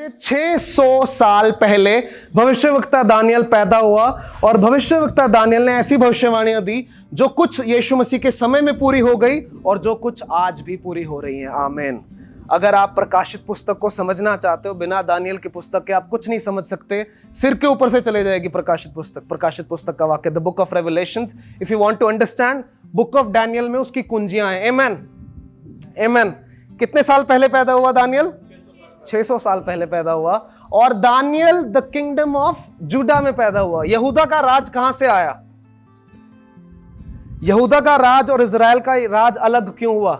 से 600 साल पहले भविष्यवक्ता दानियल पैदा हुआ और भविष्यवक्ता दानियल ने ऐसी भविष्यवाणियां दी जो कुछ यीशु मसीह के समय में पूरी हो गई और जो कुछ आज भी पूरी हो रही हैं। आमीन। अगर आप प्रकाशित पुस्तक को समझना चाहते हो, बिना दानियल की पुस्तक के आप कुछ नहीं समझ सकते। सिर के ऊपर से चले जाएगी प्रकाशित पुस्तक का वाक्य, the book of revelations. If you want to understand book of Daniel में उसकी कुंजियां हैं। आमेन, आमेन। कितने साल पहले पैदा हुआ दानियल? 600 साल पहले पैदा हुआ। और दानियल द किंगडम ऑफ जूडा में पैदा हुआ। यहूदा का राज कहां से आया? यहूदा का राज और इजराइल का राज अलग क्यों हुआ?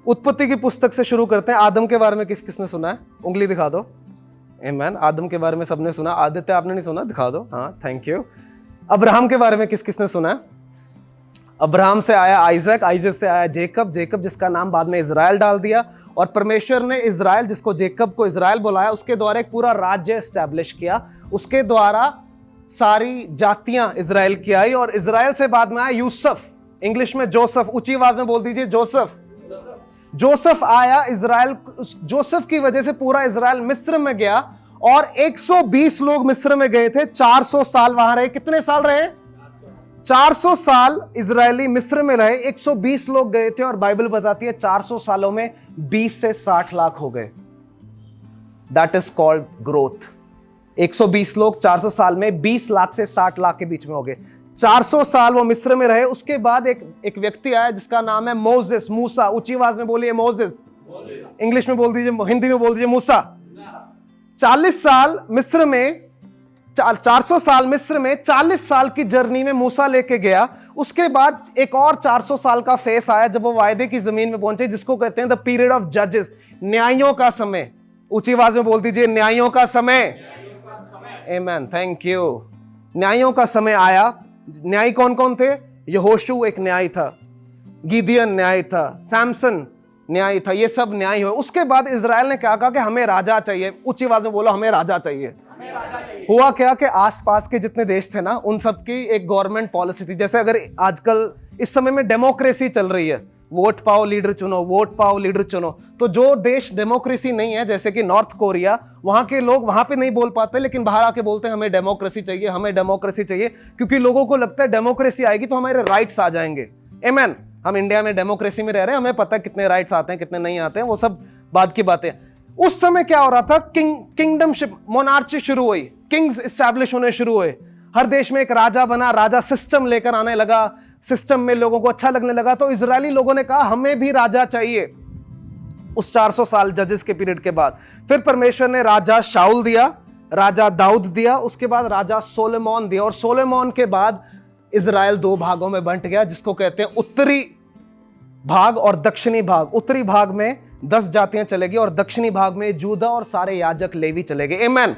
उत्पत्ति की पुस्तक से शुरू करते हैं। आदम के बारे में किसने सुना है? उंगली दिखा दो। आमीन। आदम के बारे में सबने सुना। आदित्य आपने नहीं सुना? दिखा दो। हाँ, थैंक यू। अब्राहम के बारे में किसने सुना है? अब्राहम से आया आइजक, आइजक से आया जेकब, जेकब जिसका नाम बाद में इजराइल डाल दिया। और परमेश्वर ने इजराइल, जिसको जेकब को इजराइल बुलाया, उसके द्वारा एक पूरा राज्य एस्टैब्लिश किया। उसके द्वारा सारी जातियां इजराइल की आई। और इजराइल से बाद में आया यूसुफ, इंग्लिश में जोसेफ। ऊंची आवाज में बोल दीजिए जोसेफ। जोसेफ आया। इजराइल, जोसेफ की वजह से पूरा इजराइल मिस्र में गया और 120 लोग मिस्र में गए थे। 400 साल वहां रहे। कितने साल रहे? 400 साल इजरायली मिस्र में रहे। 120 लोग गए थे और बाइबल बताती है 400 सालों में 20 से 60 लाख हो गए। That is called growth. 120 लोग 400 साल में 20 लाख से 60 लाख के बीच में हो गए। 400 साल वो मिस्र में रहे। उसके बाद एक व्यक्ति आया जिसका नाम है मोसेस, मूसा। ऊंची आवाज में बोलिए मोसेस। इंग्लिश में बोल दीजिए, हिंदी में बोल दीजिए मूसा। 40 साल मिस्र में, 400 साल मिस्र में, 40 साल की जर्नी में मूसा लेके गया। उसके बाद एक और 400 साल का फेस आया जब वो वायदे की जमीन में पहुंचे, जिसको कहते हैं द पीरियड ऑफ जजेस, न्यायों का समय। ऊंची आवाज में बोल दीजिए न्यायों का समय। आमीन, थैंक यू। न्यायों का समय आया। न्यायी कौन कौन थे? यहोशू एक न्याय था, गिदियन न्याय था, सैमसन न्याय था। ये सब न्याय हुए। उसके बाद इजराइल ने क्या कहा कि हमें राजा चाहिए। ऊंची आवाज में बोलो हमें राजा चाहिए। हुआ क्या कि आसपास के जितने देश थे ना, उन सब की एक गवर्नमेंट पॉलिसी थी। जैसे अगर आजकल इस समय में डेमोक्रेसी चल रही है, वोट पाओ लीडर चुनो, वोट पाओ लीडर चुनो। तो जो देश डेमोक्रेसी नहीं है, जैसे कि नॉर्थ कोरिया, वहां के लोग वहां पे नहीं बोल पाते, लेकिन बाहर आके बोलते हैं हमें डेमोक्रेसी चाहिए, हमें डेमोक्रेसी चाहिए, क्योंकि लोगों को लगता है डेमोक्रेसी आएगी तो हमारे राइट्स आ जाएंगे। आमीन। हम इंडिया में डेमोक्रेसी में रह रहे हैं, हमें पता है कितने राइट्स आते हैं कितने नहीं आते हैं, वो सब बाद की बातें। उस समय क्या हो रहा था? किंगडमशिप, मोनार्ची शुरू हुई, किंग्स एस्टैब्लिश होने शुरू हुए। हर देश में एक राजा बना, राजा सिस्टम लेकर आने लगा, सिस्टम में लोगों को अच्छा लगने लगा। तो इजरायली लोगों ने कहा हमें भी राजा चाहिए। उस 400 साल जजेस के पीरियड के बाद फिर परमेश्वर ने राजा शाऊल दिया, राजा दाऊद दिया, उसके बाद राजा सोलोमोन दिया। और सोलोमोन के बाद इजराइल 2 भागों में बंट गया, जिसको कहते हैं उत्तरी भाग और दक्षिणी भाग। उत्तरी भाग में 10 जातियां चलेगी और दक्षिणी भाग में जूदा और सारे याजक लेवी चले गए। आमीन,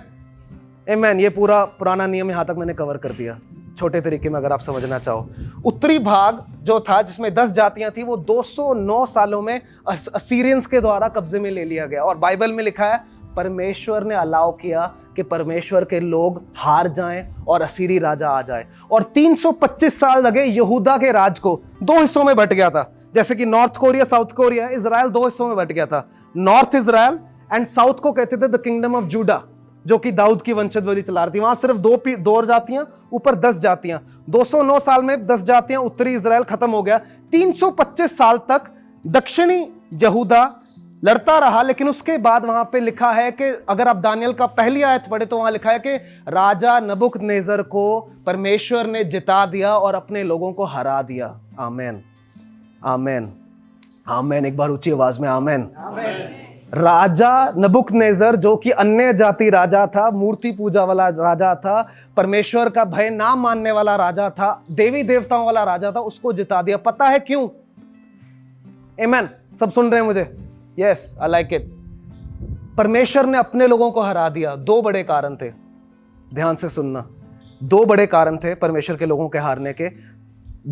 आमीन। ये पूरा पुराना नियम यहां तक मैंने कवर कर दिया छोटे तरीके में, अगर आप समझना चाहो। उत्तरी भाग जो था, जिसमें 10 जातियां थी, वो 209 सालों में असीरियंस के द्वारा कब्जे में ले लिया गया। और बाइबल में लिखा है परमेश्वर ने अलाउ किया कि परमेश्वर के लोग हार जाएं और असीरी राजा आ जाए। और 325 साल लगे यहूदा के राज को। 2 हिस्सों में बट गया था, जैसे कि north Korea, south Korea. Israel 2 हिस्सों में बट गया था। नॉर्थ इजराइल एंड साउथ को कहते थे द किंगडम ऑफ जूडा, जो कि दाऊद की वंशज चला रही थी। वहां सिर्फ 2 जातियां, ऊपर 10 जातियां। 209 साल में 10 जातियां, उत्तरी इजराइल खत्म हो गया। 325 साल तक दक्षिणी यहूदा लड़ता रहा। लेकिन उसके बाद वहां पे लिखा है कि अगर आप दानियल का पहली आयत पढ़े तो वहां लिखा है कि राजा नबुकदनेस्सर को परमेश्वर ने जिता दिया और अपने लोगों को हरा दिया। आमीन, आमीन, आमीन। एक बार ऊंची आवाज में आमीन। राजा नबुकदनेस्सर, जो कि अन्य जाति राजा था, मूर्ति पूजा वाला राजा था, परमेश्वर का भय ना मानने वाला राजा था, देवी देवताओं वाला राजा था, उसको जिता दिया। पता है क्यों? आमीन। सब सुन रहे हैं मुझे? Yes, I like it. परमेश्वर ने अपने लोगों को हरा दिया। 2 बड़े कारण थे, ध्यान से सुनना। 2 बड़े कारण थे परमेश्वर के लोगों के हारने के।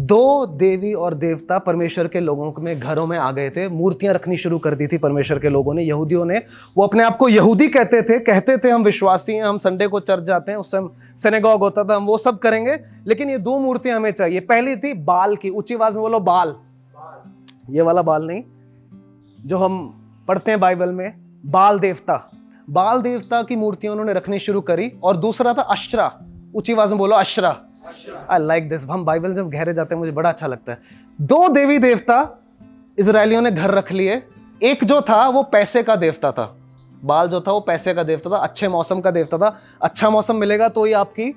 2 देवी और देवता परमेश्वर के लोगों में घरों में आ गए थे। मूर्तियां रखनी शुरू कर दी थी परमेश्वर के लोगों ने, यहूदियों ने। वो अपने आप को यहूदी कहते थे हम विश्वासी हैं, हम संडे को चर्च जाते हैं, उस समय सिनेगॉग होता था, हम वो सब करेंगे, लेकिन ये 2 मूर्तियां हमें चाहिए। पहली थी बाल की। ऊंची आवाज में बोलो बाल। ये वाला बाल नहीं जो हम पढ़ते हैं बाइबल में, बाल देवता। बाल देवता की मूर्तियां उन्होंने रखनी शुरू करी। और दूसरा था अशरा, ऊंची आवाज में बोलो अशरा। आई लाइक दिस, हम बाइबल जब गहरे जाते हैं मुझे बड़ा अच्छा लगता है। 2 देवी देवता इजरायलियों ने घर रख लिए। एक जो था वो पैसे का देवता था, बाल जो था वो पैसे का देवता था, अच्छे मौसम का देवता था। अच्छा मौसम मिलेगा तो ही आपकी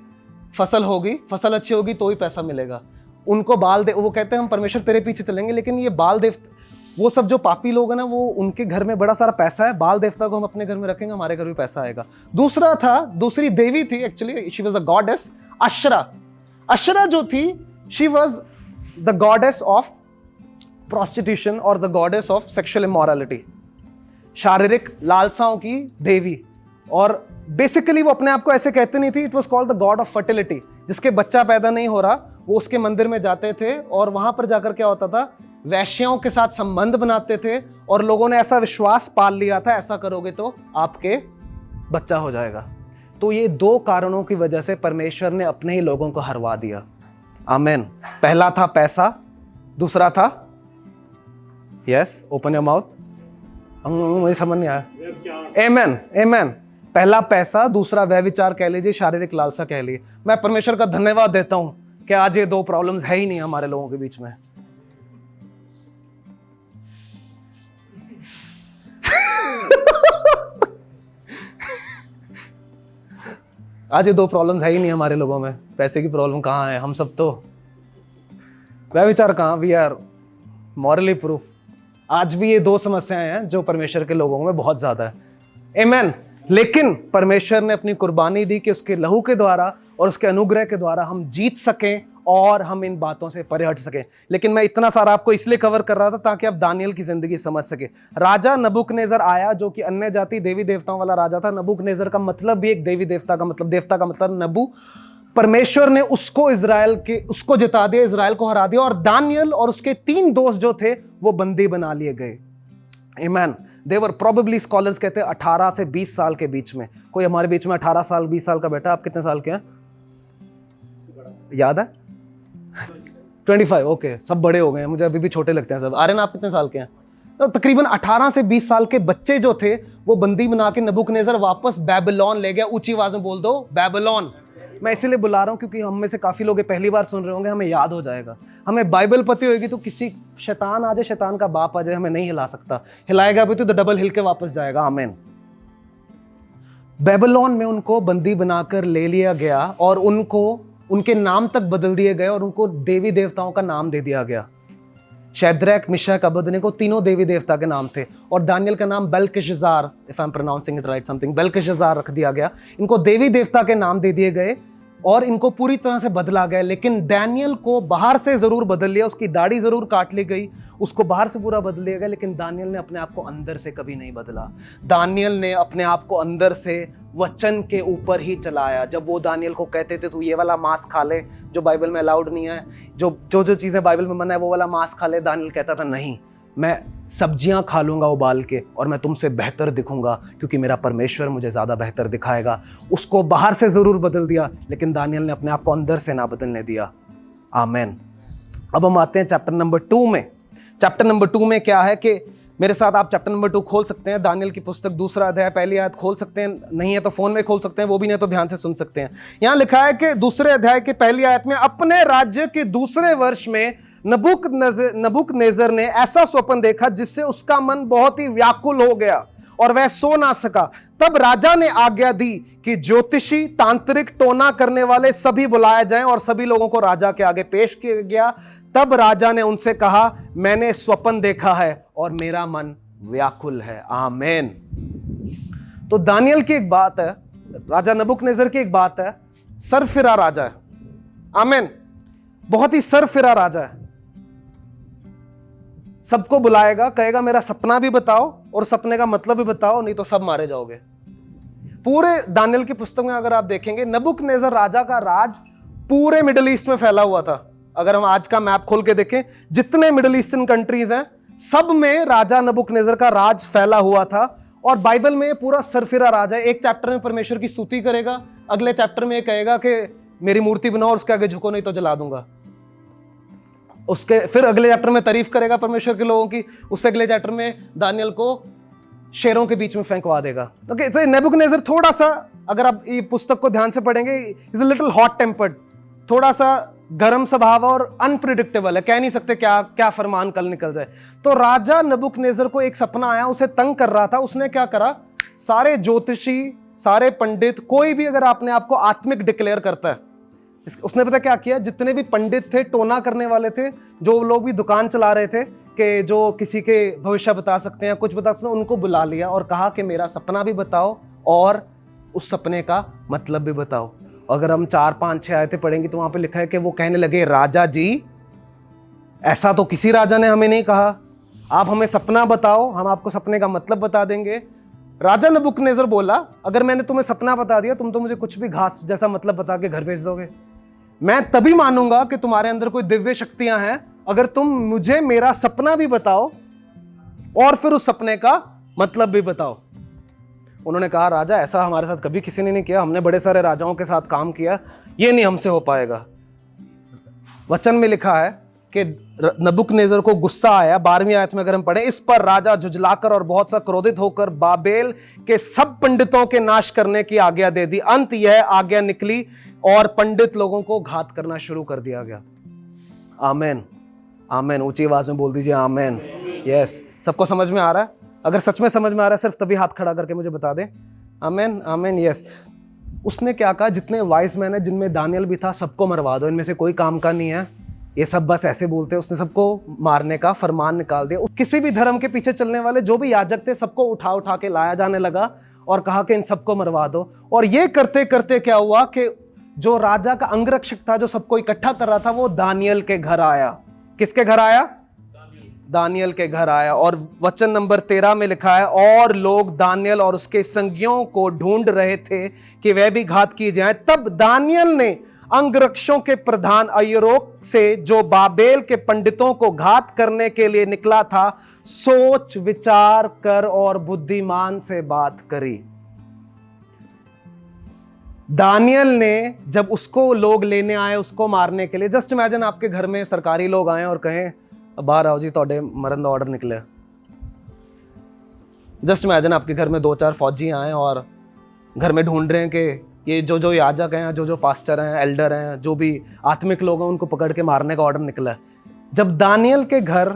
फसल होगी, फसल अच्छी होगी तो ही पैसा मिलेगा। उनको वो कहते हैं हम परमेश्वर तेरे पीछे चलेंगे, लेकिन ये बाल देवता, वो सब जो पापी लोग हैं ना, वो उनके घर में बड़ा सारा पैसा है, बाल देवता को हम अपने घर में रखेंगे, हमारे घर भी पैसा आएगा। दूसरा था, दूसरी देवी थी, actually she was a goddess, Asherah. Asherah जो थी, she was the goddess of prostitution और the goddess of sexual immorality, शारीरिक लालसाओं की देवी। और बेसिकली वो अपने आप को ऐसे कहते नहीं थी, it was called the God of fertility. जिसके बच्चा पैदा नहीं हो रहा वो उसके मंदिर में जाते थे और वहां पर जाकर क्या होता था, वैश्यों के साथ संबंध बनाते थे और लोगों ने ऐसा विश्वास पाल लिया था, ऐसा करोगे तो आपके बच्चा हो जाएगा। तो ये 2 कारणों की वजह से परमेश्वर ने अपने ही लोगों को हरवा दिया। आमीन। पहला था पैसा, दूसरा था, यस ओपन योर माउथ, मुझे समझ नहीं आया। आमीन आमीन। पहला पैसा, दूसरा व्यभिचार कह लीजिए, शारीरिक लालसा कह लीजिए। मैं परमेश्वर का धन्यवाद देता हूं कि आज ये 2 प्रॉब्लम्स है ही नहीं हमारे लोगों के बीच में। आज ये 2 प्रॉब्लम्स है ही नहीं हमारे लोगों में। पैसे की प्रॉब्लम कहाँ है? हम सब तो, व्यभिचार कहाँ, वी आर मॉरली प्रूफ। आज भी ये 2 समस्याएं हैं जो परमेश्वर के लोगों में बहुत ज्यादा है। आमीन। लेकिन परमेश्वर ने अपनी कुर्बानी दी कि उसके लहू के द्वारा और उसके अनुग्रह के द्वारा हम जीत सकें और हम इन बातों से परे हट सकें। लेकिन मैं इतना सारा आपको इसलिए कवर कर रहा था ताकि आप दानियल की जिंदगी समझ सके। राजा नबूकनेजर आया, जो कि अन्य जाति देवी देवताओं वाला राजा था। नबूकनेजर का मतलब भी एक देवी देवता का मतलब, देवता का मतलब नबू। परमेश्वर ने उसको उसको जिता दिया, इजराइल को हरा दिया। और दानियल और उसके 3 दोस्त जो थे वो बंदी बना लिए गए। आमीन। देवर प्रोबेबली, स्कॉलर्स कहते हैं 18 से 20 साल के बीच में। कोई हमारे बीच में 18 साल 20 साल का बेटा? आप कितने साल के हैं याद है? 25। ओके, सब बड़े हो गए हैं, मुझे अभी भी छोटे लगते हैं सब। आर्यन आप कितने साल के हैं? तो तकरीबन 18 से 20 साल के बच्चे जो थे वो बंदी बना के नबूकनेजर वापस बैबिलोन ले गया। ऊंची आवाज में बोल दो, बैबिलोन। मैं इसीलिए बुला रहा हूं क्योंकि हम में से काफी लोग पहली बार सुन रहे होंगे, हमें याद हो जाएगा। हमें बाइबल पती होगी तो किसी शैतान आ जाए, शैतान का बाप आ जाए, हमें नहीं हिला सकता। हिलाएगा भी तो डबल हिल के वापस जाएगा। आमीन। बैबिलोन में उनको बंदी बनाकर ले लिया गया और उनको उनके नाम तक बदल दिए गए और उनको देवी देवताओं का नाम दे दिया गया। शैद्रक, मिशक, अबेदnego, तीनों देवी देवता के नाम थे। और दानियल का नाम Belteshazzar, if I am pronouncing it right, something, Belteshazzar रख दिया गया। इनको देवी देवता के नाम दे दिए गए और इनको पूरी तरह से बदला गया। लेकिन दानियल को बाहर से जरूर बदल लिया, उसकी दाढ़ी जरूर काट ली गई, उसको बाहर से पूरा बदल लिया गया। लेकिन दानियल ने अपने आप को अंदर से कभी नहीं बदला। दानियल ने अपने आप को अंदर से वचन के ऊपर ही चलाया। जब वो दानियल को कहते थे तू ये वाला मांस खा ले जो बाइबल में अलाउड नहीं है, जो चीज़ें बाइबल में मना है वो वाला मांस खा ले, दानियल कहता था नहीं, मैं सब्जियां खा लूंगा उबाल के और मैं तुमसे बेहतर दिखूंगा क्योंकि मेरा परमेश्वर मुझे ज़्यादा बेहतर दिखाएगा। उसको बाहर से ज़रूर बदल दिया लेकिन दानियल ने अपने आप को अंदर से ना बदलने दिया। आमेन। अब हम आते हैं चैप्टर नंबर 2 में। चैप्टर नंबर 2 में क्या है कि मेरे साथ आप चैप्टर नंबर 2 खोल सकते हैं, दानियल की पुस्तक 2 अध्याय 1 आयत खोल सकते हैं, नहीं है तो फोन में खोल सकते हैं, वो भी नहीं तो ध्यान से सुन सकते हैं। यहाँ लिखा है कि 2 अध्याय के 1 आयत में, अपने राज्य के 2 वर्ष में नबूकदनेस्सर ने ऐसा स्वप्न देखा जिससे उसका मन बहुत ही व्याकुल हो गया और वह सो ना सका। तब राजा ने आज्ञा दी कि ज्योतिषी, तांत्रिक, टोना करने वाले सभी बुलाए जाएं और सभी लोगों को राजा के आगे पेश किया गया। तब राजा ने उनसे कहा, मैंने स्वप्न देखा है और मेरा मन व्याकुल है। आमीन। तो दानियल की एक बात है, राजा नबूकदनेस्सर की एक बात है, सरफिरा राजा है। आमीन। बहुत ही सरफिरा राजा है। सबको बुलाएगा, कहेगा मेरा सपना भी बताओ और सपने का मतलब भी बताओ, नहीं तो सब मारे जाओगे। पूरे दानियल की पुस्तक में अगर आप देखेंगे, नबूकदनेस्सर राजा का राज पूरे मिडिल ईस्ट में फैला हुआ था। अगर हम आज का मैप खोल के देखें, जितने मिडिल ईस्टर्न कंट्रीज हैं सब में राजा नबूकदनेस्सर का राज फैला हुआ था। और बाइबल में पूरा सरफिरा राजा है। एक चैप्टर में परमेश्वर की स्तुति करेगा, अगले चैप्टर में कहेगा कि मेरी मूर्ति बनाओ और उसके आगे झुको नहीं तो जला दूंगा। उसके फिर अगले चैप्टर में तारीफ करेगा परमेश्वर के लोगों की, उससे अगले चैप्टर में दानियल को शेरों के बीच में फेंकवा देगा। ओके, तो नेबुकदनेस्सर थोड़ा सा, अगर आप ये पुस्तक को ध्यान से पढ़ेंगे, is a little hot tempered, थोड़ा सा गर्म स्वभाव और अनप्रिडिक्टेबल है, कह नहीं सकते क्या क्या फरमान कल निकल जाए। तो राजा नेबुकदनेस्सर को एक सपना आया, उसे तंग कर रहा था। उसने क्या करा, सारे ज्योतिषी, सारे पंडित, कोई भी अगर अपने आप को आत्मिक डिक्लेयर करता है, उसने पता क्या किया, जितने भी पंडित थे, टोना करने वाले थे, जो लोग भी दुकान चला रहे थे कि जो किसी के भविष्य बता सकते हैं, कुछ बता सकते हैं, उनको बुला लिया और कहा कि मेरा सपना भी बताओ और उस सपने का मतलब भी बताओ। अगर हम 4, 5, 6 आयतें पढ़ेंगे तो वहां पे लिखा है कि वो कहने लगे, राजा जी, ऐसा तो किसी राजा ने हमें नहीं कहा, आप हमें सपना बताओ, हम आपको सपने का मतलब बता देंगे। राजा नेबुकदनेस्सर बोला, अगर मैंने तुम्हें सपना बता दिया, तुम तो मुझे कुछ भी घास जैसा मतलब बता के घर भेज दोगे। मैं तभी मानूंगा कि तुम्हारे अंदर कोई दिव्य शक्तियां हैं अगर तुम मुझे मेरा सपना भी बताओ और फिर उस सपने का मतलब भी बताओ। उन्होंने कहा, राजा, ऐसा हमारे साथ कभी किसी ने नहीं किया, हमने बड़े सारे राजाओं के साथ काम किया, ये नहीं हमसे हो पाएगा। वचन में लिखा है कि नेबुकदनेस्सर को गुस्सा आया। 12वीं आयत में अगर हम पढ़ें, इस पर राजा झुंझलाकर और बहुत सा क्रोधित होकर बाबेल के सब पंडितों के नाश करने की आज्ञा दे दी। अंत यह आज्ञा निकली और पंडित लोगों को घात करना शुरू कर दिया गया। आमेन, आमेन, ऊंची आवाज में बोल दीजिए आमेन। यस, सबको समझ में आ रहा है? अगर सच में समझ में आ रहा है, सिर्फ तभी हाथ खड़ा करके मुझे बता दें। आमेन, आमेन, यस। उसने क्या कहा, जितने वाइज मैन है, जिनमें दानियल भी था, सबको मरवा दो, इनमें से कोई काम का नहीं है, ये सब बस ऐसे बोलते हैं। उसने सबको मारने का फरमान निकाल दिया। किसी भी धर्म के पीछे चलने वाले जो भी याजक थे, सबको उठा उठा के लाया जाने लगा और कहा कि इन सबको मरवा दो। और ये करते करते क्या हुआ कि जो राजा का अंगरक्षक था, जो सबको इकट्ठा कर रहा था, वो दानियल के घर आया। किसके घर आया? दानियल के घर आया। और वचन नंबर 13 में लिखा है, और लोग दानियल और उसके संगियों को ढूंढ रहे थे कि वह भी घात किए जाएं। तब दानियल ने अंगरक्षकों के प्रधान अयरोक से, जो बाबेल के पंडितों को घात करने के लिए निकला था, सोच विचार कर और बुद्धिमान से बात करी। दानियल ने जब उसको लोग लेने आए, उसको मारने के लिए, जस्ट इमेजिन आपके घर में सरकारी लोग आए और कहें, बाहर आओ जी, तोड़े मरण का ऑर्डर निकले। जस्ट इमेजिन आपके घर में 2-4 फौजी आए और घर में ढूंढ रहे हैं कि ये जो याजक हैं, जो पास्टर हैं, एल्डर हैं, जो भी आत्मिक लोग हैं, उनको पकड़ के मारने का ऑर्डर निकला है। जब दानियल के घर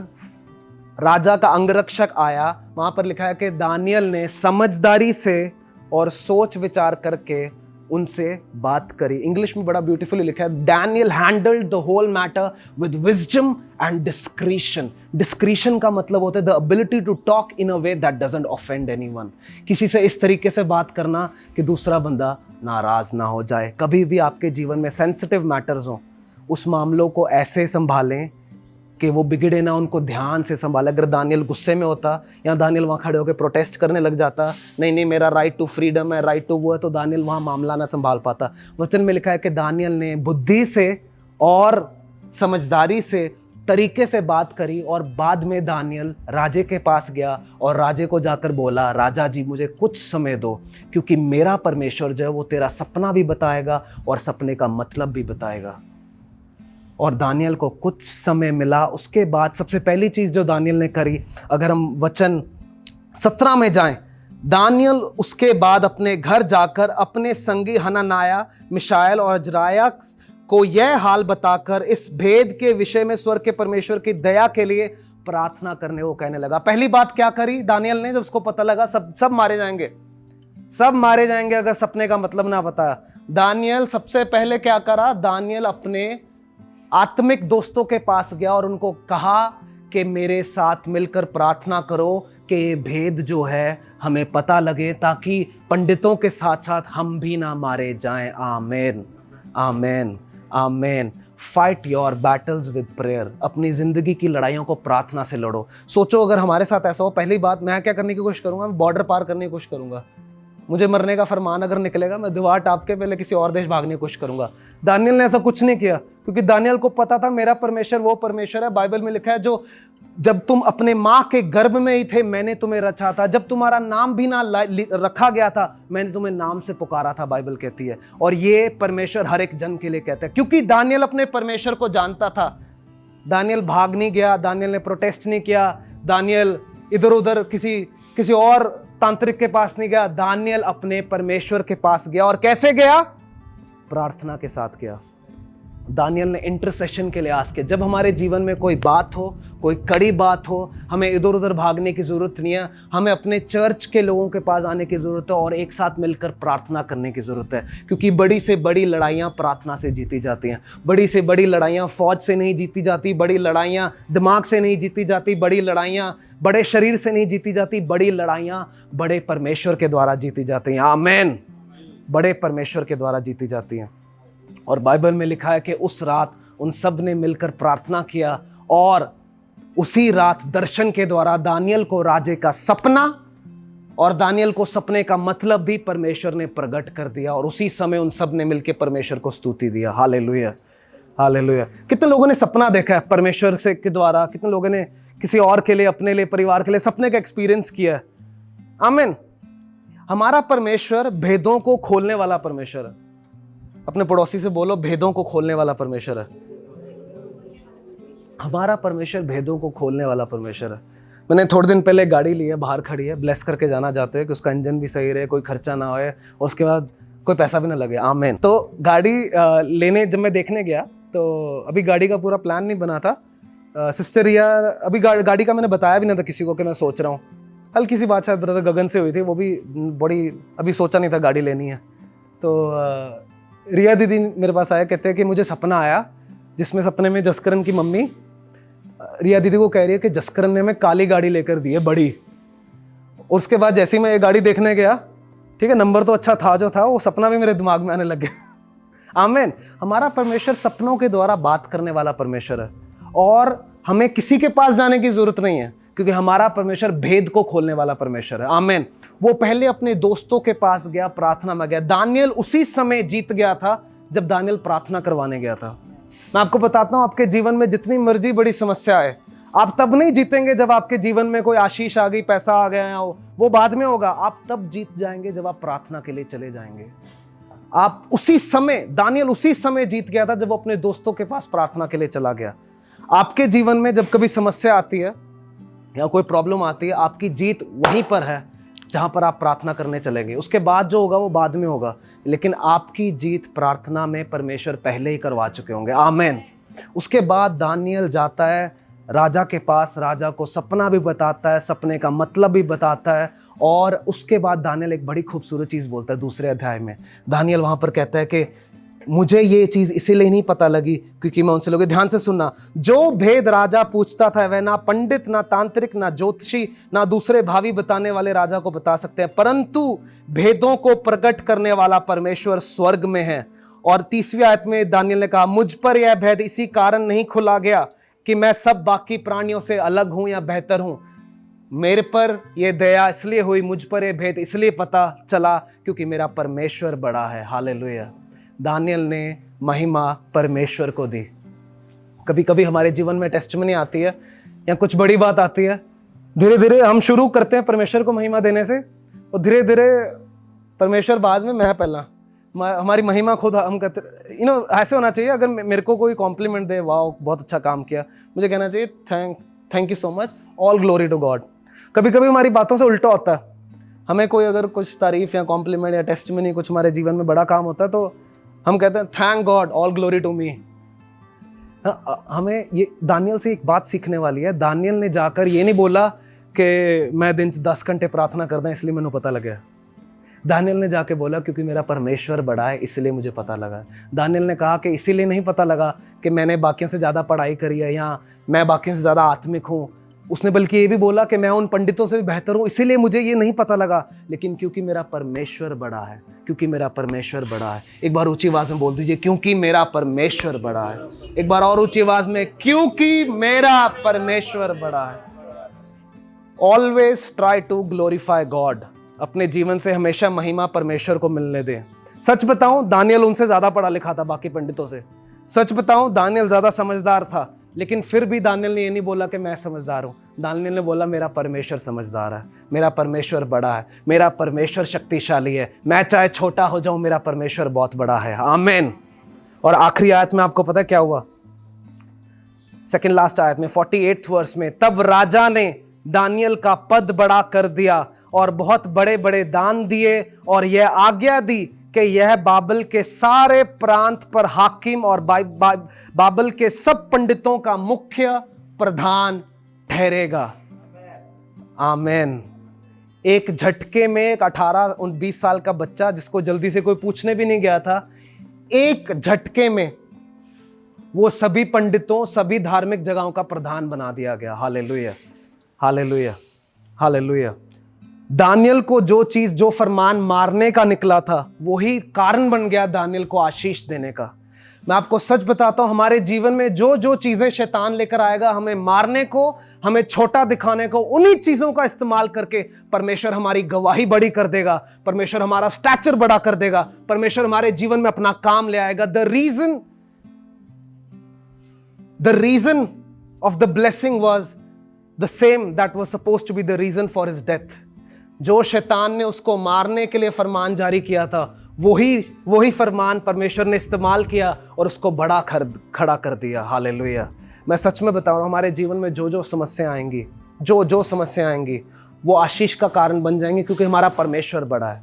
राजा का अंगरक्षक आया, वहां पर लिखा है कि दानियल ने समझदारी से और सोच विचार करके उनसे बात करी। इंग्लिश में बड़ा ब्यूटीफुली लिखा है, Daniel handled the whole matter with wisdom and discretion. Discretion का मतलब होता है the ability to talk in a way that doesn't offend anyone. किसी से इस तरीके से बात करना कि दूसरा बंदा नाराज ना हो जाए। कभी भी आपके जीवन में सेंसिटिव मैटर्स हो, उस मामलों को ऐसे संभालें कि वो बिगड़े ना, उनको ध्यान से संभाले। अगर दानियल गुस्से में होता या दानियल वहाँ खड़े होकर प्रोटेस्ट करने लग जाता, नहीं नहीं मेरा राइट टू फ्रीडम है, राइट टू वो है, तो दानियल वहाँ मामला ना संभाल पाता। वचन में लिखा है कि दानियल ने बुद्धि से और समझदारी से, तरीके से बात करी। और बाद में दानियल राजे के पास गया और राजे को जाकर बोला, राजा जी, मुझे कुछ समय दो, क्योंकि मेरा परमेश्वर जो है वो तेरा सपना भी बताएगा और सपने का मतलब भी बताएगा। और दानियल को कुछ समय मिला। उसके बाद सबसे पहली चीज़ जो दानियल ने करी, अगर हम वचन 17 में जाएं, दानियल उसके बाद अपने घर जाकर अपने संगी हनन्याह, मिशाएल और अजराया को यह हाल बताकर इस भेद के विषय में स्वर्ग के परमेश्वर की दया के लिए प्रार्थना करने को कहने लगा। पहली बात क्या करी दानियल ने, जब उसको पता लगा सब मारे जाएंगे, सब मारे जाएंगे अगर सपने का मतलब ना बताया। दानियल सबसे पहले क्या करा, दानियल अपने आत्मिक दोस्तों के पास गया और उनको कहा कि मेरे साथ मिलकर प्रार्थना करो कि ये भेद जो है हमें पता लगे, ताकि पंडितों के साथ साथ हम भी ना मारे जाएं। Amen, amen, amen. Fight your battles with prayer. अपनी ज़िंदगी की लड़ाइयों को प्रार्थना से लड़ो। सोचो अगर हमारे साथ ऐसा हो, पहली बात मैं क्या करने की कोशिश करूँगा, मैं बॉर्डर पार करने की कोशिश करूँगा। मुझे मरने का फरमान अगर निकलेगा, मैं दीवार टाप के पहले किसी और देश भागने की कोशिश करूंगा। दानियल ने ऐसा कुछ नहीं किया, क्योंकि दानियल को पता था मेरा परमेश्वर वो परमेश्वर है। बाइबल में लिखा है, जो जब तुम अपने माँ के गर्भ में ही थे मैंने तुम्हें रचा था, जब तुम्हारा नाम भी ना रखा गया था मैंने तुम्हें नाम से पुकारा था, बाइबल कहती है। और ये परमेश्वर हर एक जन के लिए कहता है, क्योंकि दानियल अपने परमेश्वर को जानता था। दानियल भाग नहीं गया, दानियल ने प्रोटेस्ट नहीं किया, दानियल इधर उधर किसी किसी और तांत्रिक के पास नहीं गया, दानियल अपने परमेश्वर के पास गया। और कैसे गया? प्रार्थना के साथ गया। दानियल ने इंटरसेशन के लिए आस्क किया। जब हमारे जीवन में कोई बात हो, कोई कड़ी बात हो, हमें इधर उधर भागने की जरूरत नहीं है, हमें अपने चर्च के लोगों के पास आने की जरूरत है और एक साथ मिलकर प्रार्थना करने की जरूरत है। क्योंकि बड़ी से बड़ी लड़ाइयाँ प्रार्थना से जीती जाती हैं। बड़ी से बड़ी लड़ाइयाँ फौज से नहीं जीती जाती, बड़ी लड़ाइयाँ दिमाग से नहीं जीती जाती, बड़ी लड़ाइयाँ बड़े शरीर से नहीं जीती जाती, बड़ी लड़ाइयाँ बड़े परमेश्वर के द्वारा जीती जाती हैं। आमीन। बड़े परमेश्वर के द्वारा जीती जाती हैं। और बाइबल में लिखा है कि उस रात उन सब ने मिलकर प्रार्थना किया और उसी रात दर्शन के द्वारा दानियल को राजे का सपना और दानियल को सपने का मतलब भी परमेश्वर ने प्रकट कर दिया। और उसी समय उन सब ने मिलकर परमेश्वर को स्तुति दिया। Hallelujah, hallelujah. कितने लोगों ने सपना देखा है परमेश्वर से के द्वारा? कितने लोगों ने किसी और के लिए, अपने लिए, परिवार के लिए सपने का एक्सपीरियंस किया है? आमीन। हमारा परमेश्वर भेदों को खोलने वाला परमेश्वर है। अपने पड़ोसी से बोलो, भेदों को खोलने वाला परमेश्वर है। हमारा परमेश्वर भेदों को खोलने वाला परमेश्वर है। मैंने थोड़े दिन पहले गाड़ी ली है, बाहर खड़ी है, ब्लेस करके जाना चाहते हैं कि उसका इंजन भी सही रहे, कोई खर्चा ना होए और उसके बाद कोई पैसा भी ना लगे। आमीन। तो गाड़ी लेने जब मैं देखने गया तो अभी गाड़ी का पूरा प्लान नहीं बना था। सिस्टर रिया, अभी गाड़ी का मैंने बताया भी नहीं था किसी को कि मैं सोच रहा हूँ। हल्की सी बात शायद ब्रदर गगन से हुई थी, वो भी बड़ी अभी सोचा नहीं था गाड़ी लेनी है। तो रिया दीदी मेरे पास आया, कहते हैं कि मुझे सपना आया जिसमें सपने में जसकरण की मम्मी रिया दीदी को कह रही है कि जसकरण ने हमें काली गाड़ी लेकर दी है, बड़ी। और उसके बाद जैसे ही मैं ये गाड़ी देखने गया, ठीक है, नंबर तो अच्छा था जो था, वो सपना भी मेरे दिमाग में आने लग गया। आमीन। हमारा परमेश्वर सपनों के द्वारा बात करने वाला परमेश्वर है और हमें किसी के पास जाने की जरूरत नहीं है, क्योंकि हमारा परमेश्वर भेद को खोलने वाला परमेश्वर है। आमीन। वो पहले अपने दोस्तों के पास गया, प्रार्थना में गया। दानियल उसी समय जीत गया था जब दानियल प्रार्थना करवाने गया था। मैं आपको बताता हूं, आपके जीवन में जितनी मर्जी बड़ी समस्या है, आप तब नहीं जीतेंगे जब आपके जीवन में कोई आशीष आ गई, पैसा आ गया हो, वो बाद में होगा। आप तब जीत जाएंगे जब आप प्रार्थना के लिए चले जाएंगे। आप उसी समय, दानियल उसी समय जीत गया था जब वो अपने दोस्तों के पास प्रार्थना के लिए चला गया। आपके जीवन में जब कभी समस्या आती है या कोई प्रॉब्लम आती है, आपकी जीत वहीं पर है जहां पर आप प्रार्थना करने चलेंगे। उसके बाद जो होगा वो बाद में होगा, लेकिन आपकी जीत प्रार्थना में परमेश्वर पहले ही करवा चुके होंगे। आमीन। उसके बाद दानियल जाता है राजा के पास, राजा को सपना भी बताता है, सपने का मतलब भी बताता है। और उसके बाद दानियल एक बड़ी खूबसूरत चीज़ बोलता है दूसरे अध्याय में। दानियल वहाँ पर कहता है कि मुझे ये चीज़ इसीलिए नहीं पता लगी क्योंकि मैं उनसे लोग, ध्यान से सुनना, जो भेद राजा पूछता था वह ना पंडित, ना तांत्रिक, ना ज्योतिषी, ना दूसरे भावी बताने वाले राजा को बता सकते हैं, परंतु भेदों को प्रकट करने वाला परमेश्वर स्वर्ग में है। और 30वीं आयत में दानियल ने कहा, मुझ पर यह भेद इसी कारण नहीं खुला गया कि मैं सब बाकी प्राणियों से अलग हूं या बेहतर हूं। मेरे पर यह दया इसलिए हुई, मुझ पर यह भेद इसलिए पता चला क्योंकि मेरा परमेश्वर बड़ा है। हालेलुया। दानियल ने महिमा परमेश्वर को दी। कभी कभी हमारे जीवन में टेस्टमनी आती है या कुछ बड़ी बात आती है, धीरे धीरे हम शुरू करते हैं परमेश्वर को महिमा देने से और धीरे धीरे परमेश्वर बाद में, मैं पहला, हमारी महिमा खुद हम कहते। ऐसे होना चाहिए। अगर मेरे को कोई कॉम्प्लीमेंट दे, वाह बहुत अच्छा काम किया, मुझे कहना चाहिए thank you so much, all glory to God. कभी कभी हमारी बातों से उल्टा होता है। हमें कोई अगर कुछ तारीफ या कॉम्प्लीमेंट या टेस्टमनी, कुछ हमारे जीवन में बड़ा काम होता है तो हम कहते हैं thank God, all glory to me. हमें ये दानियल से एक बात सीखने वाली है। दानियल ने जाकर ये नहीं बोला कि मैं दिन 10 घंटे प्रार्थना करता हूं इसलिए मैंने पता लगा। दानियल ने जाके बोला क्योंकि मेरा परमेश्वर बड़ा है इसलिए मुझे पता लगा। दानियल ने कहा कि इसीलिए नहीं पता लगा कि मैंने बाकियों से ज़्यादा पढ़ाई करी है या मैं बाकियों से ज़्यादा आत्मिक हूँ। उसने बल्कि ये भी बोला कि मैं उन पंडितों से भी बेहतर हूँ इसीलिए मुझे ये नहीं पता लगा, लेकिन क्योंकि मेरा परमेश्वर बड़ा है, क्योंकि मेरा परमेश्वर बड़ा है। एक बार ऊंची आवाज़ में बोल दीजिए, क्योंकि मेरा परमेश्वर बड़ा है। एक बार और ऊंची आवाज़ में, क्योंकि मेरा परमेश्वर बड़ा है। Always try to glorify God. अपने जीवन से हमेशा महिमा परमेश्वर को मिलने दें। सच बताऊं, दानियल उनसे ज़्यादा पढ़ा लिखा था बाकी पंडितों से। सच बताऊं, दानियल ज़्यादा समझदार था, लेकिन फिर भी दानियल ने ये नहीं बोला कि मैं समझदार हूँ। दानियल ने बोला मेरा परमेश्वर समझदार है, मेरा परमेश्वर बड़ा है, मेरा परमेश्वर शक्तिशाली है। मैं चाहे छोटा हो जाऊँ, मेरा परमेश्वर बहुत बड़ा है। आमीन। और आखिरी आयत में आपको पता है क्या हुआ? सेकंड लास्ट आयत में 48th वर्स में, तब राजा ने दानियल का पद बड़ा कर दिया और बहुत बड़े बड़े दान दिए और यह आज्ञा दी कि यह बाबल के सारे प्रांत पर हाकिम और बाबल के सब पंडितों का मुख्य प्रधान ठहरेगा। आमेन। एक झटके में एक 18-20 साल का बच्चा जिसको जल्दी से कोई पूछने भी नहीं गया था, एक झटके में वो सभी पंडितों, सभी धार्मिक जगहों का प्रधान बना दिया गया। Hallelujah, hallelujah, hallelujah. दानियल को जो चीज, जो फरमान मारने का निकला था, वही कारण बन गया दानियल को आशीष देने का। मैं आपको सच बताता हूं, हमारे जीवन में जो जो चीजें शैतान लेकर आएगा, हमें मारने को, हमें छोटा दिखाने को, उन्हीं चीजों का इस्तेमाल करके परमेश्वर हमारी गवाही बड़ी कर देगा, परमेश्वर हमारा स्टैचर बड़ा कर देगा, परमेश्वर हमारे जीवन में अपना काम ले आएगा। The reason of the blessing was the same that was supposed to be the reason for his death. जो शैतान ने उसको मारने के लिए फरमान जारी किया था, वही फरमान परमेश्वर ने इस्तेमाल किया और उसको बड़ा खड़ा कर दिया। हालेलुया। मैं सच में बता रहा हूँ, हमारे जीवन में जो जो समस्या आएंगी, जो समस्या आएंगी, वो आशीष का कारण बन जाएंगे, क्योंकि हमारा परमेश्वर बड़ा है,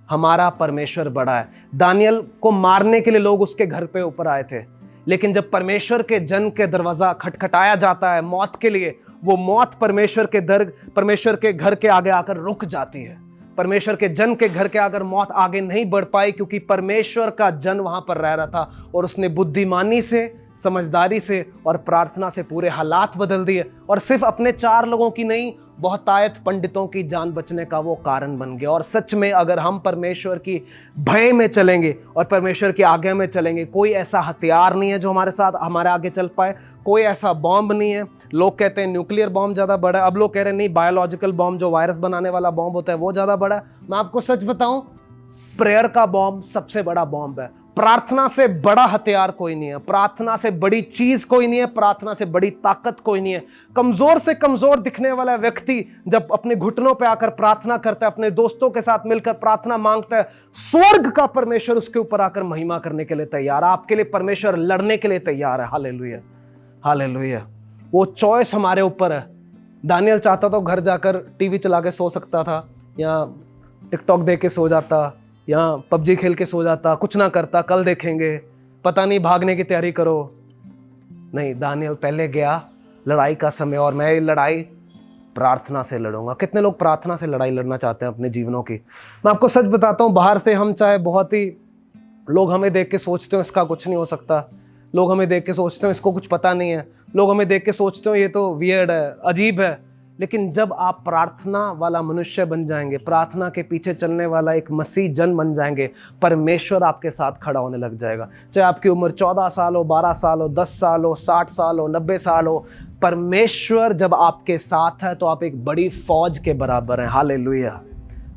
हमारा परमेश्वर बड़ा है। दानियल को मारने के लिए लोग उसके घर पे ऊपर आए थे, लेकिन जब परमेश्वर के जन के दरवाजा खटखटाया जाता है मौत के लिए, वो मौत परमेश्वर के घर के आगे आकर रुक जाती है। परमेश्वर के जन के घर के आकर मौत आगे नहीं बढ़ पाई, क्योंकि परमेश्वर का जन वहां पर रह रहा था और उसने बुद्धिमानी से, समझदारी से और प्रार्थना से पूरे हालात बदल दिए, और सिर्फ अपने 4 लोगों की नहीं, बहुतायत पंडितों की जान बचने का वो कारण बन गया। और सच में अगर हम परमेश्वर की भय में चलेंगे और परमेश्वर की आज्ञा में चलेंगे, कोई ऐसा हथियार नहीं है जो हमारे साथ हमारे आगे चल पाए, कोई ऐसा बॉम्ब नहीं है। लोग कहते हैं न्यूक्लियर बॉम्ब ज़्यादा बड़ा है, अब लोग कह रहे हैं नहीं, बायोलॉजिकल बॉम्ब जो वायरस बनाने वाला बॉम्ब होता है वो ज़्यादा बड़ा है। मैं आपको सच बताऊं, प्रेयर का बॉम्ब सबसे बड़ा बॉम्ब है। प्रार्थना से बड़ा हथियार कोई नहीं है, प्रार्थना से बड़ी चीज कोई नहीं है, प्रार्थना से बड़ी ताकत कोई नहीं है। कमजोर से कमजोर दिखने वाला व्यक्ति जब अपने घुटनों पे आकर प्रार्थना करता है, अपने दोस्तों के साथ मिलकर प्रार्थना मांगता है, स्वर्ग का परमेश्वर उसके ऊपर आकर महिमा करने के लिए तैयार है। आपके लिए परमेश्वर लड़ने के लिए तैयार है। Hallelujah, hallelujah. वो चॉइस हमारे ऊपर है। दानियल चाहता तो घर जाकर टीवी चला के सो सकता था, या टिकटॉक देख के सो जाता, या पबजी खेल के सो जाता, कुछ ना करता, कल देखेंगे, पता नहीं, भागने की तैयारी करो। नहीं, दानियल पहले गया, लड़ाई का समय, और मैं ये लड़ाई प्रार्थना से लड़ूंगा। कितने लोग प्रार्थना से लड़ाई लड़ना चाहते हैं अपने जीवनों की? मैं आपको सच बताता हूँ, बाहर से हम चाहे बहुत ही, लोग हमें देख के सोचते हो इसका कुछ नहीं हो सकता, लोग हमें देख के सोचते हो इसको कुछ पता नहीं है, लोग हमें देख के सोचते हो ये तो वियर्ड है, अजीब है। लेकिन जब आप प्रार्थना वाला मनुष्य बन जाएंगे, प्रार्थना के पीछे चलने वाला एक मसीह जन बन जाएंगे, परमेश्वर आपके साथ खड़ा होने लग जाएगा। चाहे आपकी उम्र 14 साल हो, 12 साल हो, 10 साल हो, 60 साल हो, 90 साल हो, परमेश्वर जब आपके साथ है तो आप एक बड़ी फौज के बराबर हैं। हालेलुया,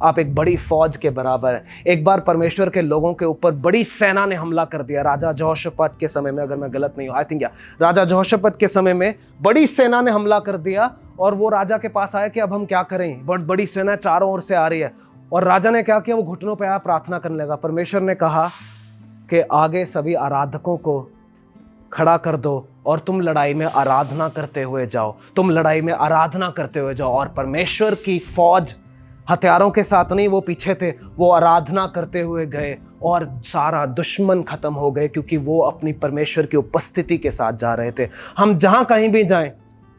आप एक बड़ी फौज के बराबर हैं। एक बार परमेश्वर के लोगों के ऊपर बड़ी सेना ने हमला कर दिया, राजा यहोशापात के समय में, अगर मैं गलत नहीं हूँ, आई थिंक राजा यहोशापात के समय में बड़ी सेना ने हमला कर दिया, और वो राजा के पास आया कि अब हम क्या करें, बहुत बड़ी सेना चारों ओर से आ रही है। और राजा ने क्या किया, वो घुटनों पे आया, प्रार्थना करने लगा। परमेश्वर ने कहा कि आगे सभी आराधकों को खड़ा कर दो और तुम लड़ाई में आराधना करते हुए जाओ, तुम लड़ाई में आराधना करते हुए जाओ। और परमेश्वर की फौज हथियारों के साथ नहीं, वो पीछे थे, वो आराधना करते हुए गए और सारा दुश्मन खत्म हो गए, क्योंकि वो अपनी परमेश्वर की उपस्थिति के साथ जा रहे थे। हम जहां कहीं भी जाएं,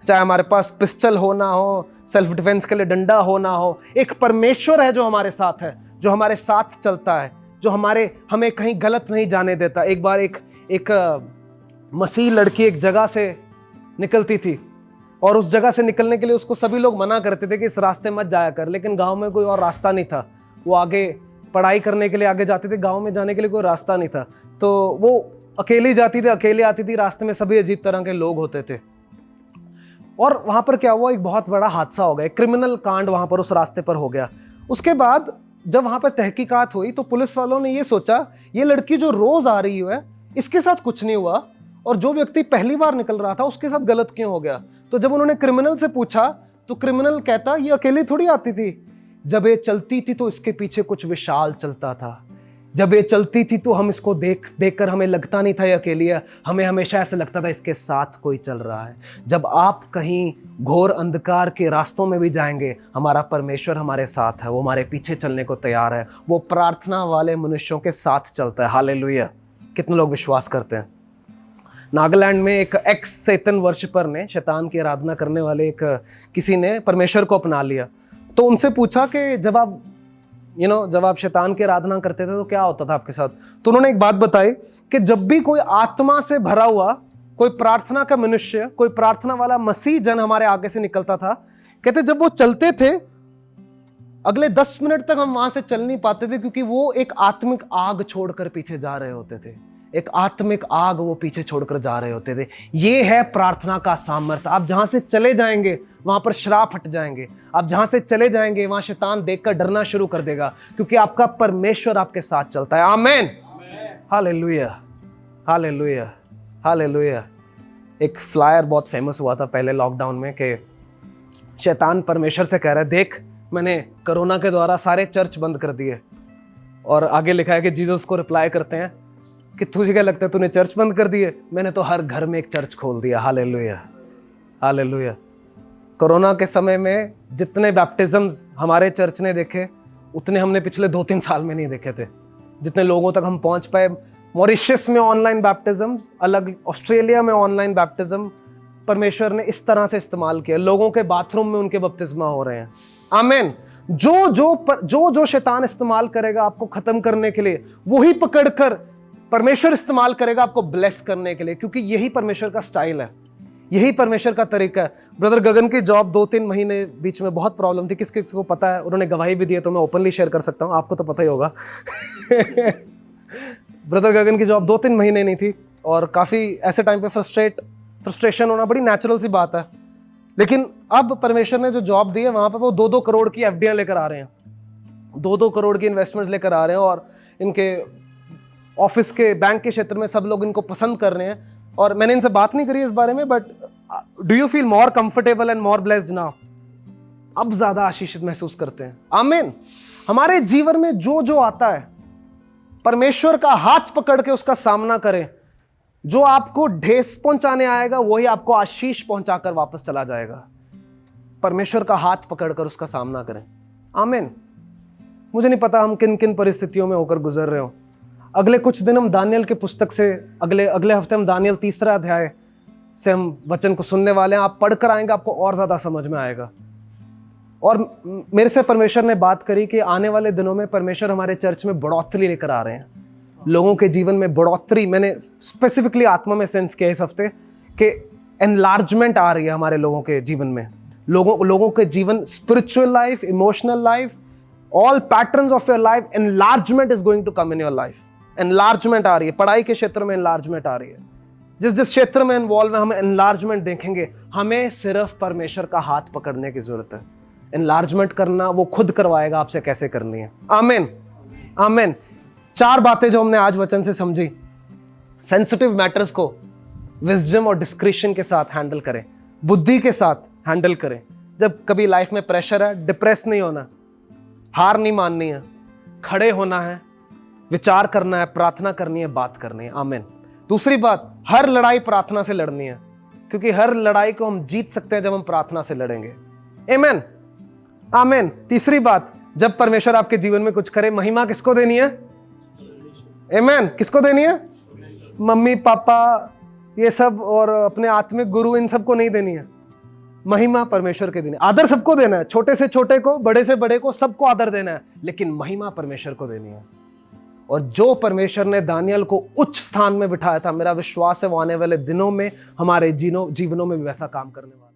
चाहे हमारे पास पिस्टल हो ना हो, सेल्फ डिफेंस के लिए डंडा हो ना हो, एक परमेश्वर है जो हमारे साथ है, जो हमारे साथ चलता है, जो हमें कहीं गलत नहीं जाने देता। एक बार एक मसीह लड़की एक जगह से निकलती थी, और उस जगह से निकलने के लिए उसको सभी लोग मना करते थे कि इस रास्ते मत जाया कर, लेकिन गांव में कोई और रास्ता नहीं था। वो आगे पढ़ाई करने के लिए आगे जाते थे, गांव में जाने के लिए कोई रास्ता नहीं था, तो वो अकेली जाती थी, अकेले आती थी। रास्ते में सभी अजीब तरह के लोग होते थे, और वहां पर क्या हुआ, एक बहुत बड़ा हादसा हो गया, एक क्रिमिनल कांड वहां पर उस रास्ते पर हो गया। उसके बाद जब वहां पर तहकीकात हुई तो पुलिस वालों ने ये सोचा, ये लड़की जो रोज आ रही है इसके साथ कुछ नहीं हुआ, और जो व्यक्ति पहली बार निकल रहा था उसके साथ गलत क्यों हो गया। तो जब उन्होंने क्रिमिनल से पूछा तो क्रिमिनल कहता, ये अकेली थोड़ी आती थी, जब ये चलती थी तो इसके पीछे कुछ विशाल चलता था। जब ये चलती थी तो हम इसको देखकर हमें लगता नहीं था ये अकेली है, हमें हमेशा ऐसा लगता था इसके साथ कोई चल रहा है। जब आप कहीं घोर अंधकार के रास्तों में भी जाएंगे, हमारा परमेश्वर हमारे साथ है, वो हमारे पीछे चलने को तैयार है, वो प्रार्थना वाले मनुष्यों के साथ चलता है। हालेलुया। कितने लोग विश्वास करते हैं? नागालैंड में एक एक्स सैतन वर्शिपर ने, शैतान की आराधना करने वाले एक किसी ने परमेश्वर को अपना लिया। तो उनसे पूछा कि जब आप शैतान की आराधना करते थे तो क्या होता था आपके साथ? तो उन्होंने एक बात बताई कि जब भी कोई आत्मा से भरा हुआ, कोई प्रार्थना का मनुष्य, कोई प्रार्थना वाला मसीह जन हमारे आगे से निकलता था, कहते जब वो चलते थे अगले 10 मिनट तक हम वहां से चल नहीं पाते थे, क्योंकि वो एक आत्मिक आग छोड़कर पीछे जा रहे होते थे। एक आत्मिक आग वो पीछे छोड़कर जा रहे होते थे। ये है प्रार्थना का सामर्थ्य। आप जहां से चले जाएंगे वहां पर श्राप हट जाएंगे। आप जहां से चले जाएंगे वहां शैतान देखकर डरना शुरू कर देगा, क्योंकि आपका परमेश्वर आपके साथ चलता है। आमेन, हालेलुया, हालेलुया, हालेलुया। एक फ्लायर बहुत फेमस हुआ था पहले लॉकडाउन में कि शैतान परमेश्वर से कह रहा है, देख मैंने कोरोना के द्वारा सारे चर्च बंद कर दिए। और आगे लिखा है कि जीसस को रिप्लाई करते हैं कि तुझे क्या लगता है तूने चर्च बंद कर दिए? मैंने तो हर घर में एक चर्च खोल दिया। Hallelujah, hallelujah. कोरोना के समय में जितने बैप्टिज्म्स हमारे चर्च ने देखे उतने हमने पिछले 2-3 साल में नहीं देखे थे। जितने लोगों तक हम पहुंच पाए, मॉरिशस में ऑनलाइन बैप्टिज्म्स अलग, ऑस्ट्रेलिया में ऑनलाइन बैप्टिज्म परमेश्वर ने इस तरह से इस्तेमाल किया। लोगों के बाथरूम में उनके बपतिस्मा हो रहे हैं। आमीन। जो शैतान इस्तेमाल करेगा आपको खत्म करने के लिए, वही पकड़कर परमेश्वर इस्तेमाल करेगा आपको ब्लेस करने के लिए, क्योंकि यही परमेश्वर का स्टाइल है, यही परमेश्वर का तरीका है। ब्रदर गगन की जॉब 2-3 महीने बीच में बहुत प्रॉब्लम थी। किस को पता है? उन्होंने गवाही भी दी है तो मैं ओपनली शेयर कर सकता हूँ, आपको तो पता ही होगा। ब्रदर गगन की जॉब 2-3 महीने नहीं थी और काफ़ी ऐसे टाइम पे फ्रस्ट्रेशन होना बड़ी नेचुरल सी बात है। लेकिन अब परमेश्वर ने जो जॉब दी है वहाँ पर वो 2-2 करोड़ की एफडीआई लेकर आ रहे हैं, 2-2 करोड़ की इन्वेस्टमेंट्स लेकर आ रहे हैं, और इनके ऑफिस के बैंक के क्षेत्र में सब लोग इनको पसंद कर रहे हैं। और मैंने इनसे बात नहीं करी इस बारे में, but do you feel more comfortable and more blessed now? अब ज्यादा आशीषित महसूस करते हैं। आमीन। हमारे जीवन में जो जो आता है परमेश्वर का हाथ पकड़ के उसका सामना करें। जो आपको ठेस पहुंचाने आएगा वही आपको आशीष पहुंचाकर वापस चला जाएगा। परमेश्वर का हाथ पकड़कर उसका सामना करें। आमीन। मुझे नहीं पता हम किन किन परिस्थितियों में होकर गुजर रहे हो। अगले कुछ दिन हम दानियल के पुस्तक से, अगले हफ्ते हम दानियल 3रा अध्याय से हम वचन को सुनने वाले हैं। आप पढ़कर आएंगे, आपको और ज़्यादा समझ में आएगा। और मेरे से परमेश्वर ने बात करी कि आने वाले दिनों में परमेश्वर हमारे चर्च में बढ़ोतरी लेकर आ रहे हैं, लोगों के जीवन में बढ़ोतरी। मैंने स्पेसिफिकली आत्मा में सेंस किया इस हफ्ते कि एनलार्जमेंट आ रही है हमारे लोगों के जीवन में। लोगों के जीवन, spiritual life, emotional life, all patterns of your life, enlargement is going to come in your life. Enlargement आ रही है, पढ़ाई के क्षेत्र में एनलार्जमेंट आ रही है। जिस क्षेत्र में इन्वॉल्व है हम एनलार्जमेंट देखेंगे। हमें सिर्फ परमेश्वर का हाथ पकड़ने की जरूरत है। एनलार्जमेंट करना वो खुद करवाएगा आपसे कैसे करनी है। आमीन, आमीन। 4 बातें जो हमने आज वचन से समझी। सेंसिटिव मैटर्स को विजडम और डिस्क्रिशन के साथ हैंडल करें, बुद्धि के साथ हैंडल करें। जब कभी लाइफ में प्रेशर है, डिप्रेस नहीं होना, हार नहीं माननी है, खड़े होना है, विचार करना है, प्रार्थना करनी है, बात करनी है। आमीन। दूसरी बात, हर लड़ाई प्रार्थना से लड़नी है, क्योंकि हर लड़ाई को हम जीत सकते हैं जब हम प्रार्थना से लड़ेंगे। आमीन, आमीन। तीसरी बात, जब परमेश्वर आपके जीवन में कुछ करे, महिमा किसको देनी है? आमीन। किसको देनी है? मम्मी पापा ये सब और अपने आत्मिक गुरु, इन सबको नहीं देनी है। महिमा परमेश्वर के देनी। आदर सबको देना है, छोटे से छोटे को, बड़े से बड़े को, सबको आदर देना है, लेकिन महिमा परमेश्वर को देनी है। और जो परमेश्वर ने दानियल को उच्च स्थान में बिठाया था, मेरा विश्वास है वो आने वाले दिनों में हमारे जीवनों में भी वैसा काम करने वाला है।